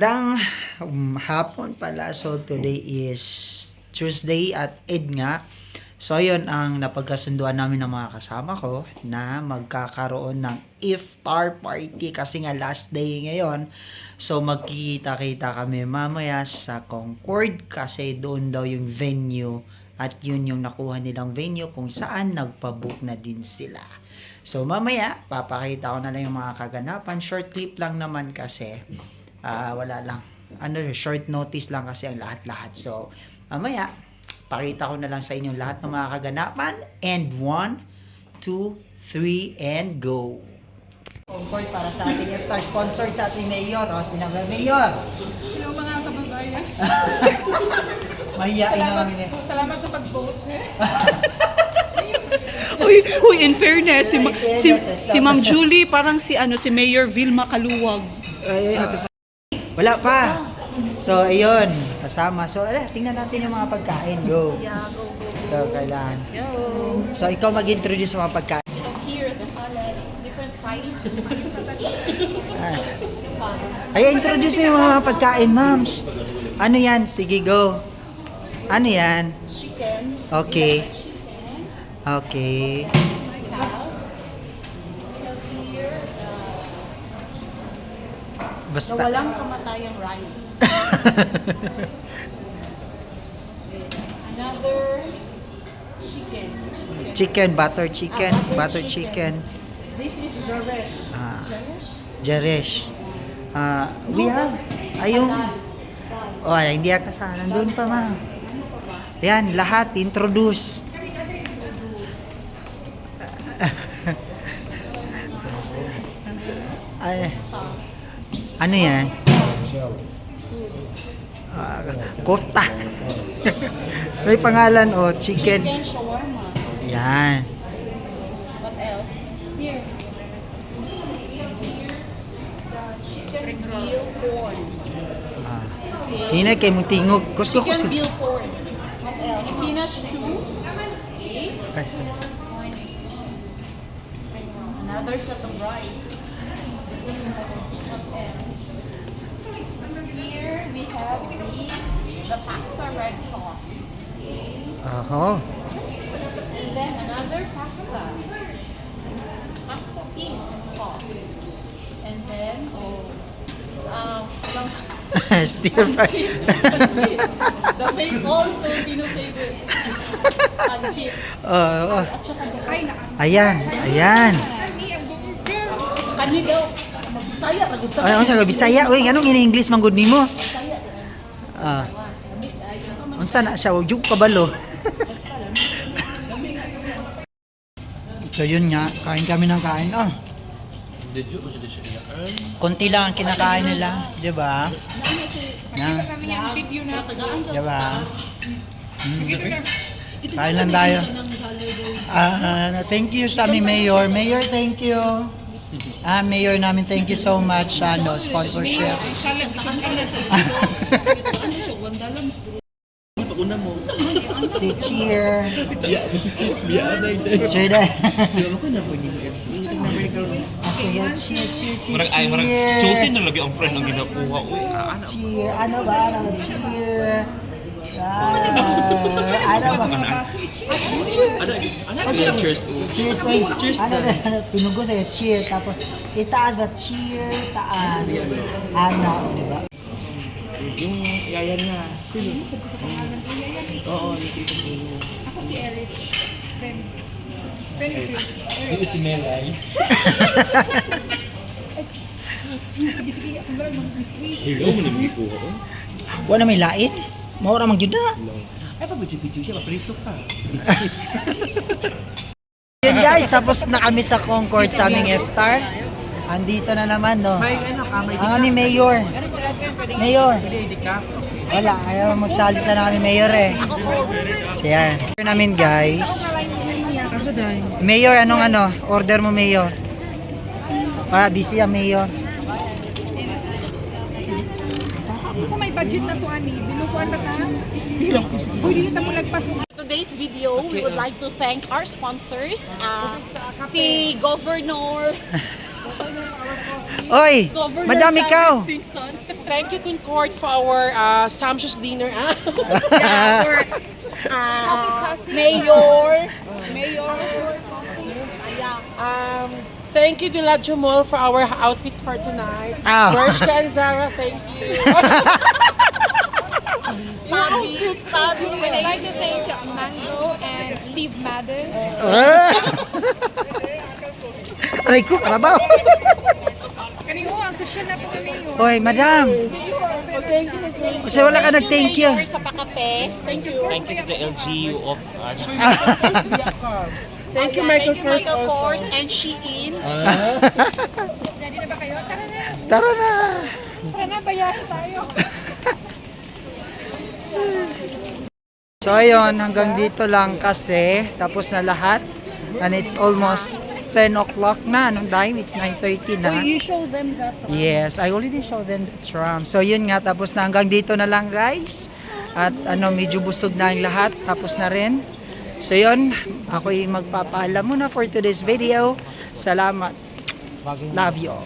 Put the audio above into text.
Magandang hapon pala. So today is Tuesday at Eid nga. So yun ang napagkasunduan namin ng mga kasama ko na magkakaroon ng iftar party kasi nga last day ngayon. So magkikita-kita kami mamaya sa Concord kasi doon daw yung venue at yun yung nakuha nilang venue kung saan nagpabook na din sila. So mamaya papakita ko na lang yung mga kaganapan. Short clip lang naman kasi. Wala lang. Short notice lang kasi ang lahat-lahat. So, mamaya, pakita ko na lang sa inyo lahat ng mga kaganapan. And 1, 2, 3, and go! Concord para sa ating iftar. Sponsored sa ating mayor. O, tinawag Mayor! Hello mga kababayan. Mahihain na kami. Salamat sa pag-vote. Uy, in fairness, si Ma'am Julie parang si Mayor Vilma Kaluwag. Wala pa. So, ayun. Kasama. So, tingnan natin yung mga pagkain. Go. Yeah, go. So, kailangan. Go. So, ikaw mag-introduce sa mga pagkain. Here, the salads, different sides. Ay, introduce mo yung mga pagkain, ma'ams. Ano yan? Sige, go. Ano yan? Chicken. Okay. Chicken. Okay. We have here the Basta. walang kamatayang rice. Another chicken. Chicken, butter chicken. Butter chicken. This is Jaresh. Jaresh. We have. Ayun. Oh, hindi ka sa. Nandun pa, ma'am. Yan, lahat. Introduce. Ano yan? Kofta. May pangalan chicken. Chicken shawarma. Yan. What else? Here. The chicken veal corn. Hinay kay mong tingog. Kusko. Chicken veal corn. What else? Spinach stew. Okay. Another set of rice. What else? Here we have the pasta red sauce. Okay. And then another pasta. Pasta pink sauce. And then, Stir fry. Pansit. The all Filipino favorite. Pansit. At saka Ayan. kani daw. Magbisaya, ragot ta. Ay, unsa ka Bisaya? Uy, anong ini-English man gud nimo? Unsa na siya? Wag jud kabalo. So yun nga, kain kami ng kain. Konti lang ang kinakain nila, 'di ba? Di ba? Kain lang tayo. Thank you sa aming mayor. Mayor, thank you. Mayor namin, thank you so much sponsorship. Si Cheer. Cheer na. Sige, Cheer. Chosen na lagi ang friend ang ginakuha. Cheer. Ano ba? Cheer. Ano ba? Cheers. Cheers. Ano pinugo sa'yo? Cheer. Tapos, itaas ba? Cheer. Taas. Ano, di ba? Yung yaya niya. Oo, ako si Eric. Friend Dito si Melay. Sige, ako ba mag-squeeze? Hello, manamikuha ko. Wala may lain? Maura mang yun na. Ay, pabidyo-bidyo siya, mapriso ka. Yun guys, tapos na kami sa Concord sa aming iftar. Andito na naman, no? Ang aming mayor. Mayor. Wala, ayaw magsalita na kami mayor eh. So yan. Order namin guys. Mayor, anong order mo mayor? Busy ang mayor. Sa may budget na to, ani. Binukuan na ta. Uy, dili ta mo nagpasok. Today's video, we would like to thank our sponsors, si Governor Oy, Madam ikaw. Singson. thank you Concord for our sumptuous dinner. Thank you Villaggio Mall for our outfits for tonight. Ah. Bershka and Zara, thank you. I'd like to thank Mango and Steve Madden. Aray ko, karabaw. Hoy, madam. Kasi wala ka nag-thank you. Thank you to the LGU of Thank you Michael Kors also. and Shein. Tara na. So ayun, hanggang dito lang kasi tapos na lahat. And it's almost 10 o'clock na. Anong time? It's 9:30 na. You show them that. Yes, I already showed them the tram. So yun nga, tapos na hanggang dito na lang guys. At medyo busog na yung lahat. Tapos na rin. So yun, ako'y magpapaalam muna for today's video. Salamat. Love you all.